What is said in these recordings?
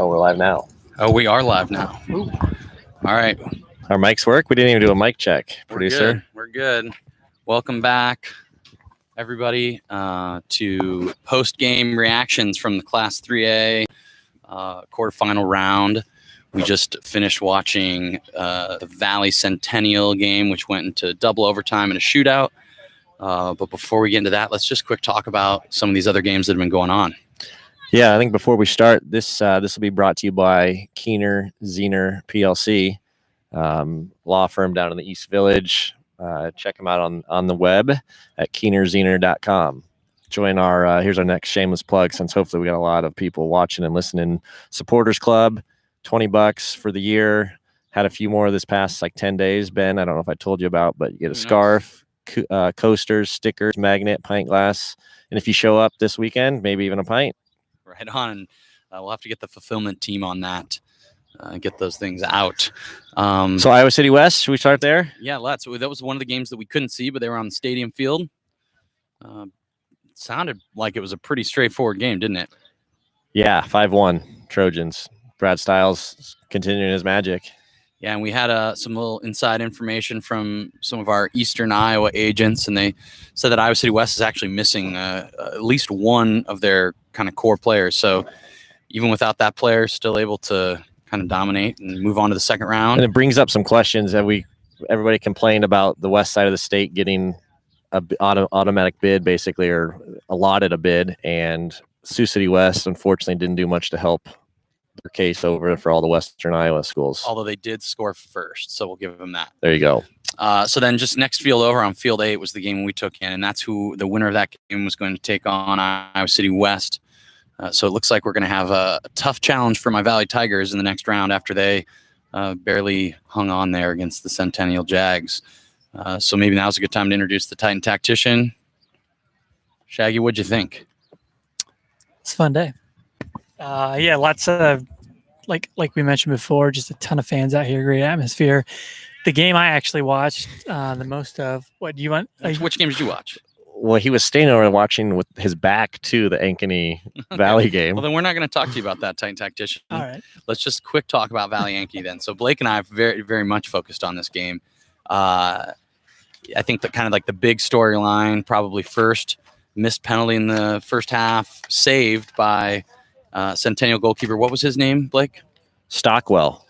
Oh, we're live now. Oh, we are live now. Ooh. All right. Our mics work? We didn't even do a mic check, producer. We're good. Welcome back, everybody, to post-game reactions from the Class 3A quarterfinal round. We just finished watching the Valley Centennial game, which went into double overtime and a shootout. But before we get into that, let's just quick talk about some of these other games that have been going on. Yeah, I think before we start, this will be brought to you by Keener Zener PLC, law firm down in the East Village. Check them out on the web at keenerzener.com. Join our here's our next shameless plug, since hopefully we got a lot of people watching and listening. Supporters Club, $20 for the year. Had a few more this past 10 days. Ben, I don't know if I told you about, but you get a scarf, coasters, stickers, magnet, pint glass, and if you show up this weekend, maybe even a pint. Right on. We'll have to get the fulfillment team on that. Get those things out. So Iowa City West, should we start there? Yeah, let's. That was one of the games that we couldn't see, but they were on the stadium field. Sounded like it was a pretty straightforward game, didn't it? Yeah, 5-1 Trojans. Brad Stiles continuing his magic. Yeah, and we had some little inside information from some of our Eastern Iowa agents, and they said that Iowa City West is actually missing at least one of their kind of core players. So even without that player, still able to kind of dominate and move on to the second round. And it brings up some questions that everybody complained about the west side of the state getting a automatic bid, basically, or allotted a bid, and Sioux City West unfortunately didn't do much to help their case over for all the Western Iowa schools. Although they did score first, so we'll give them that. There you go. So then just next field over on field 8 was the game we took in, and that's who the winner of that game was going to take on Iowa City West. So it looks like we're going to have a tough challenge for my Valley Tigers in the next round after they barely hung on there against the Centennial Jags. So maybe now's a good time to introduce the Titan Tactician. Shaggy, what'd you think? It's a fun day. Yeah, lots of, like we mentioned before, just a ton of fans out here, great atmosphere. The game I actually watched the most of, what do you want? Which game did you watch? Well, he was staying over and watching with his back to the Ankeny Valley game. Well, then we're not going to talk to you about that, Titan Tactician. All right. Let's just quick talk about Valley Yankee then. So Blake and I have very, very much focused on this game. I think that kind of the big storyline, probably first missed penalty in the first half, saved by Centennial goalkeeper. What was his name, Blake? Stockwell.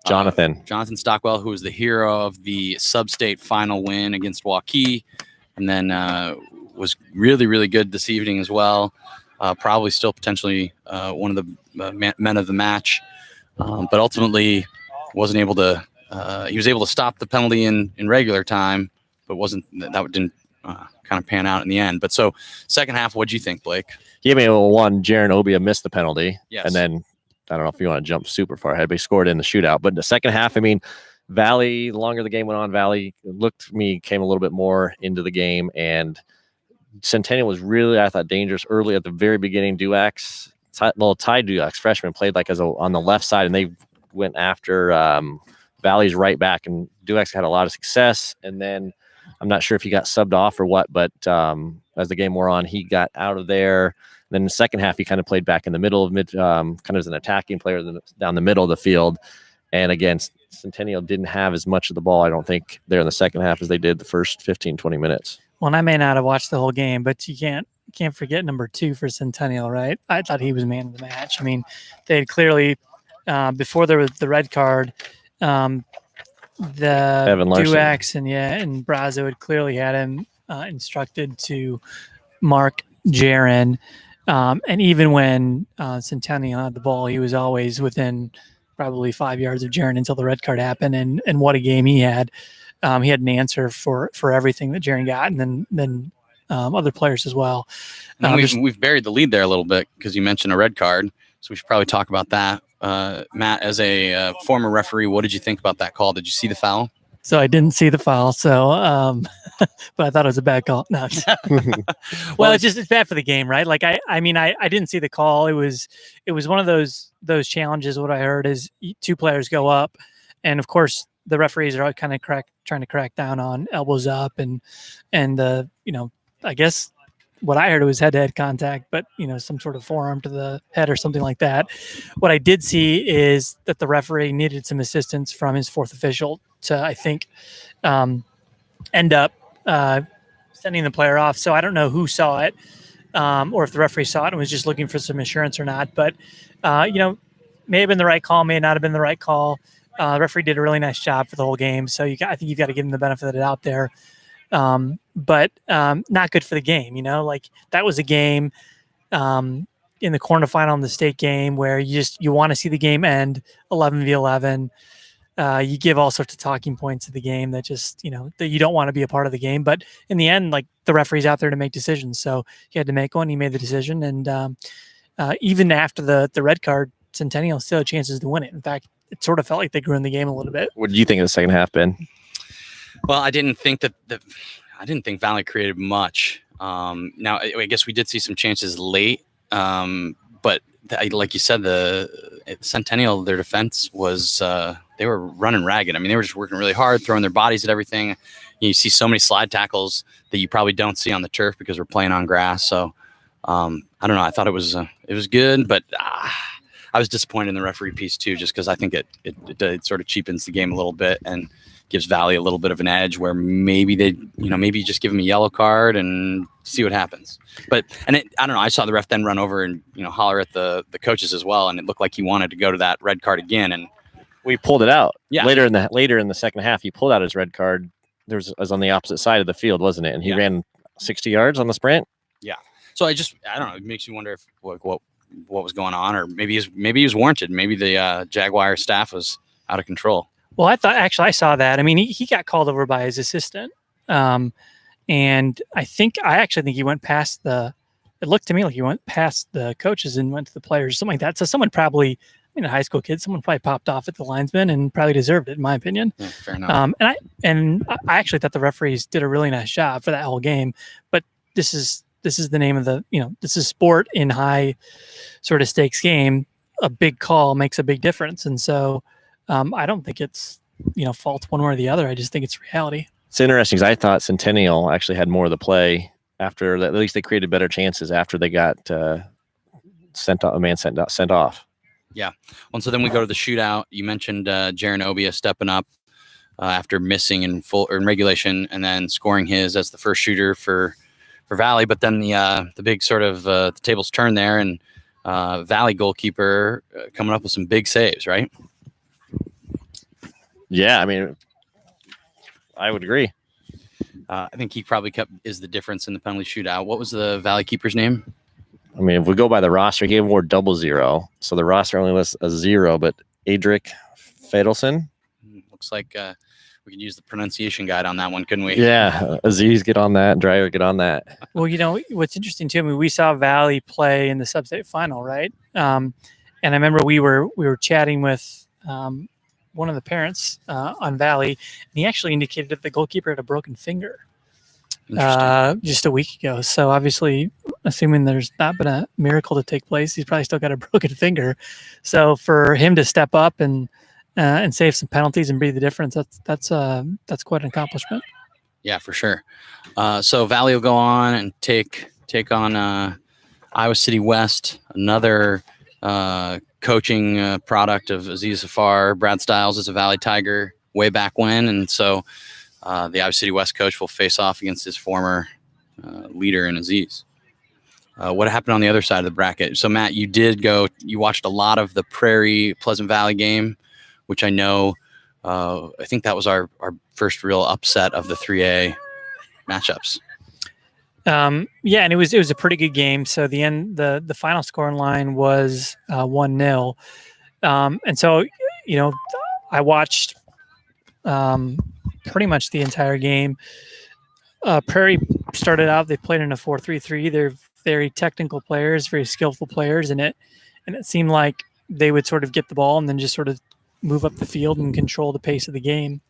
Jonathan Stockwell, who was the hero of the sub-state final win against Waukee, and then was really, really good this evening as well. Probably still potentially one of the men of the match, but ultimately wasn't able to. He was able to stop the penalty in regular time, but didn't kind of pan out in the end. But so second half, what'd you think, Blake? He gave me a one. Jaron Obia missed the penalty. Yes. And then I don't know if you want to jump super far ahead, but he scored in the shootout. But in the second half, I mean, Valley, the longer the game went on, Valley came a little bit more into the game, and Centennial was really, I thought, dangerous early at the very beginning. Ty Duax, freshman, played on the left side, and they went after Valley's right back, and Duax had a lot of success. And then I'm not sure if he got subbed off or what, but as the game wore on, he got out of there. And then in the second half, he kind of played back in the middle of kind of as an attacking player down the middle of the field. And again, Centennial didn't have as much of the ball, I don't think, there in the second half as they did the first 15, 20 minutes. Well, and I may not have watched the whole game, but you can't forget number 2 for Centennial, right? I thought he was man of the match. I mean, they had clearly, before there was the red card, the Duax and Brazo had clearly had him instructed to mark Jaron. And even when Centennial had the ball, he was always within probably 5 yards of Jaron until the red card happened. And what a game he had. He had an answer for everything that Jaron got, and then other players as well. We've buried the lead there a little bit because you mentioned a red card, so we should probably talk about that. Matt, as a former referee, what did you think about that call? Did you see the foul? So I didn't see the foul, but I thought it was a bad call. No. Well, it's bad for the game, right? I didn't see the call. It was one of those challenges. What I heard is 2 players go up, and of course the referees are kind of trying to crack down on elbows up and I guess what I heard was head-to-head contact, but some sort of forearm to the head or something like that. What I did see is that the referee needed some assistance from his fourth official to, I think, end up sending the player off. So I don't know who saw it, or if the referee saw it and was just looking for some assurance or not. But may have been the right call, may not have been the right call. The referee did a really nice job for the whole game, so I think you've got to give him the benefit of the doubt there. But not good for the game. Like that was a game in the quarterfinal in the state game where you want to see the game end 11-11. You give all sorts of talking points to the game that just that you don't want to be a part of the game. But in the end, like the referee's out there to make decisions, so he had to make one. He made the decision, and even after the red card, Centennial still had chances to win it. In fact, it sort of felt like they grew in the game a little bit. What did you think of the second half, Ben? Well, I didn't think Valley created much. Now, I guess we did see some chances late, but like you said, the Centennial, their defense was they were running ragged. I mean, they were just working really hard, throwing their bodies at everything. You see so many slide tackles that you probably don't see on the turf because we're playing on grass. So I don't know. I thought it was good, but I was disappointed in the referee piece too, just because I think it sort of cheapens the game a little bit and gives Valley a little bit of an edge where maybe maybe you just give him a yellow card and see what happens. But I don't know. I saw the ref then run over and holler at the coaches as well, and it looked like he wanted to go to that red card again. And we pulled it out. Yeah. Later in the second half, he pulled out his red card. Was on the opposite side of the field, wasn't it? And he ran 60 yards on the sprint. Yeah. So I don't know. It makes you wonder if what was going on, or maybe he was warranted. Maybe the Jaguar staff was out of control. Well, I saw that. I mean, he got called over by his assistant, and I actually think he went past it looked to me like he went past the coaches and went to the players, something like that. So someone probably, a high school kid, someone probably popped off at the linesman and probably deserved it, in my opinion. Yeah, fair enough. And I actually thought the referees did a really nice job for that whole game. But this is the name of this is sport in high sort of stakes game. A big call makes a big difference, and so I don't think it's fault one way or the other. I just think it's reality. It's interesting because I thought Centennial actually had more of the play after that. At least they created better chances after they got sent off. Yeah. Well, so then we go to the shootout. You mentioned Jaron Obia stepping up after missing in regulation and then scoring his as the first shooter for Valley. But then the big sort of the tables turn there, and Valley goalkeeper coming up with some big saves, right? Yeah, I mean, I would agree. I think he probably is the difference in the penalty shootout. What was the Valley keeper's name? I mean, if we go by the roster, he wore 00. So the roster only lists a 0, but Adric Fadelson. Looks like we could use the pronunciation guide on that one, couldn't we? Yeah, Aziz, get on that. Driver, get on that. Well, what's interesting too, I mean, we saw Valley play in the sub-state final, right? And I remember we were chatting with one of the parents on Valley, and he actually indicated that the goalkeeper had a broken finger just a week ago. So obviously, assuming there's not been a miracle to take place, he's probably still got a broken finger. So for him to step up and save some penalties and be the difference, that's quite an accomplishment. Yeah, for sure. So Valley will go on and take on Iowa City West, another coaching product of Aziz Safar. Brad Stiles is a Valley Tiger way back when, and so the Iowa City West coach will face off against his former leader in Aziz. What happened on the other side of the bracket? So Matt, you watched a lot of the Prairie Pleasant Valley game, which I know. I think that was our first real upset of the 3A matchups. Yeah, and it was a pretty good game. So the final scoring line was 1-0, and so I watched pretty much the entire game. Prairie started out; they played in a 4-3-3. They're very technical players, very skillful players, and it seemed like they would sort of get the ball and then just sort of move up the field and control the pace of the game.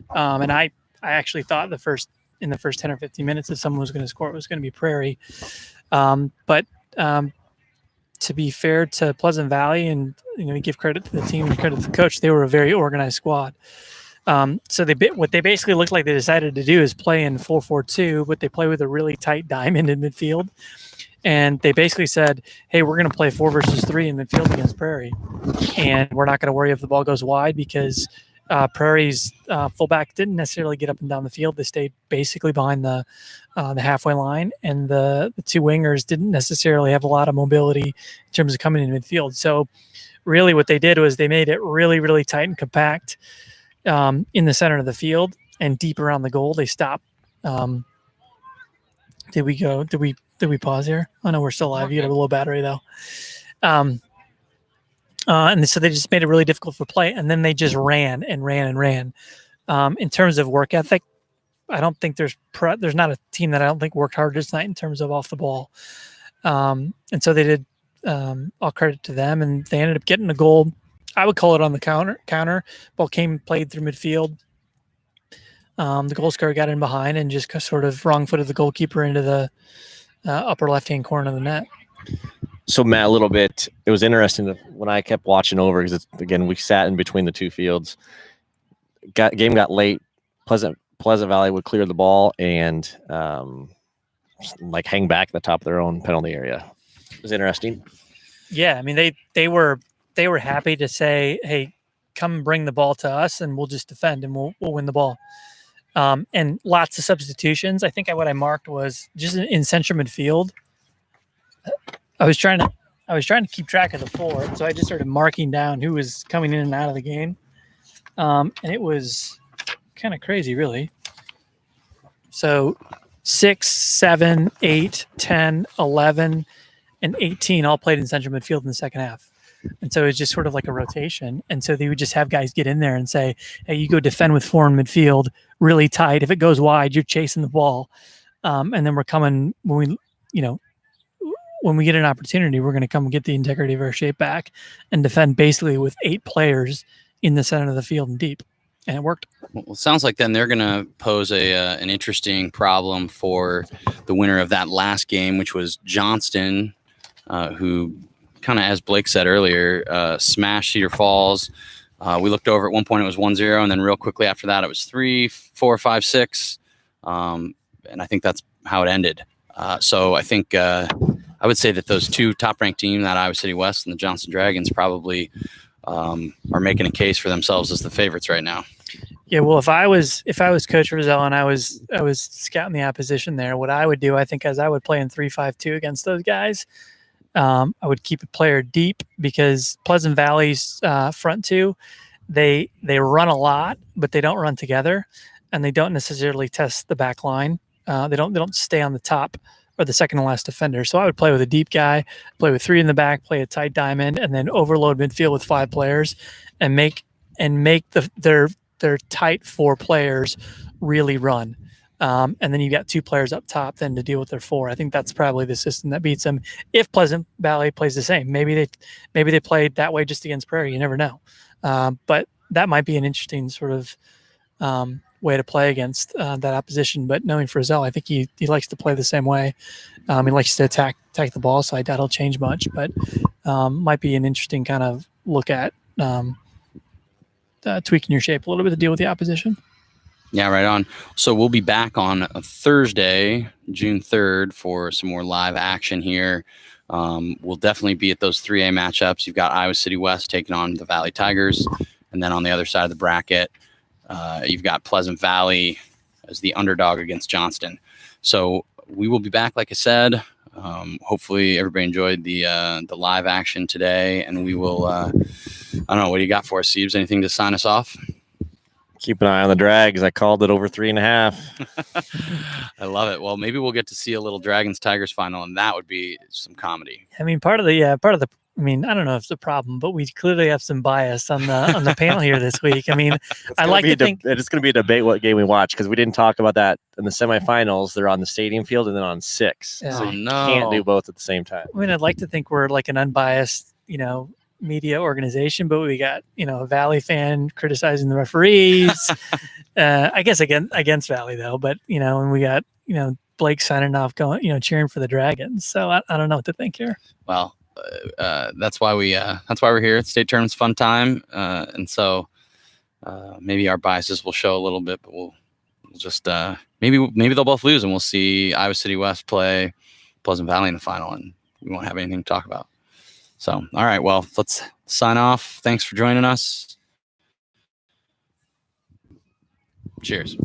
And I actually thought in the first 10 or 15 minutes, if someone was going to score, it was going to be Prairie. But to be fair to Pleasant Valley, and give credit to the team and credit to the coach, they were a very organized squad. So what they basically looked like they decided to do is play in 4-4-2, but they play with a really tight diamond in midfield. And they basically said, hey, we're going to play 4 versus 3 in midfield against Prairie. And we're not going to worry if the ball goes wide because Prairie's fullback didn't necessarily get up and down the field. They stayed basically behind the halfway line. And the two wingers didn't necessarily have a lot of mobility in terms of coming in midfield. So really what they did was they made it really, really tight and compact in the center of the field and deep around the goal. They stopped. Did we pause here? Oh no, we're still live. You got a low battery though. And so they just made it really difficult for play. And then they just ran and ran and ran. In terms of work ethic, I don't think there's not a team that I don't think worked harder tonight in terms of off the ball. And so they did all credit to them, and they ended up getting a goal. I would call it on the counter. Ball played through midfield. The goal scorer got in behind and just sort of wrong-footed the goalkeeper into the upper left-hand corner of the net. So, Matt, a little bit, it was interesting when I kept watching over because, again, we sat in between the two fields. Game got late. Pleasant Valley would clear the ball and hang back at the top of their own penalty area. It was interesting. Yeah, I mean, they were happy to say, hey, come bring the ball to us and we'll just defend and we'll win the ball. And lots of substitutions. I think what I marked was just in central midfield. I was trying to keep track of the forward, so I just started marking down who was coming in and out of the game. And it was kind of crazy, really. So 6, 7, 8, 10, 11, and 18 all played in central midfield in the second half. And so it's just sort of like a rotation. And so they would just have guys get in there and say, hey, you go defend with 4 in midfield, really tight. If it goes wide, you're chasing the ball. And then we're coming when we get an opportunity, we're going to come and get the integrity of our shape back and defend basically with 8 players in the center of the field and deep. And it worked. Well, it sounds like then they're going to pose an interesting problem for the winner of that last game, which was Johnston, who kind of, as Blake said earlier, smashed Cedar Falls. We looked over at one point, it was 1-0. And then real quickly after that, it was 3, 4, 5, 6. And I think that's how it ended. So I think I would say that those two top-ranked teams, that Iowa City West and the Johnston Dragons, probably are making a case for themselves as the favorites right now. Yeah, well, if I was Coach Roselle and I was scouting the opposition there, what I would do, I think, is I would play in 3-5-2 against those guys. I would keep a player deep because Pleasant Valley's front two, they run a lot, but they don't run together, and they don't necessarily test the back line. They don't stay on the top or the second to last defender. So I would play with a deep guy, play with 3 in the back, play a tight diamond, and then overload midfield with 5 players, and make their tight 4 players really run. And then you got 2 players up top then to deal with their 4. I think that's probably the system that beats them. If Pleasant Valley plays the same, maybe they played that way just against Prairie. You never know. But that might be an interesting sort of way to play against that opposition. But knowing Frizzell, I think he likes to play the same way. He likes to attack the ball, so I doubt he'll change much. But might be an interesting kind of look at tweaking your shape a little bit to deal with the opposition. Yeah, right on. So we'll be back on a Thursday, June 3rd, for some more live action here. We'll definitely be at those 3A matchups. You've got Iowa City West taking on the Valley Tigers. And then on the other side of the bracket, you've got Pleasant Valley as the underdog against Johnston. So we will be back, like I said. Hopefully everybody enjoyed the live action today. And we will, I don't know, what do you got for us, Siebes? Anything to sign us off? Keep an eye on the Drags. I called it over 3.5. I love it. Well, maybe we'll get to see a little Dragons Tigers final, and that would be some comedy. I mean, part of the I mean, I don't know if it's a problem, but we clearly have some bias on the panel here this week. I mean, I like to think it's going to be a debate what game we watch because we didn't talk about that in the semifinals. They're on the stadium field and then on 6. Yeah. So you can't do both at the same time. I mean, I'd like to think we're like an unbiased, media organization, but we got, a Valley fan criticizing the referees. I guess against Valley though, but and we got, Blake signing off going, cheering for the Dragons. So I don't know what to think here. Well, that's why we're here. State tournament's fun time. And so Maybe our biases will show a little bit, but we'll just maybe they'll both lose, and we'll see Iowa City West play Pleasant Valley in the final, and we won't have anything to talk about. So, all right, well, let's sign off. Thanks for joining us. Cheers.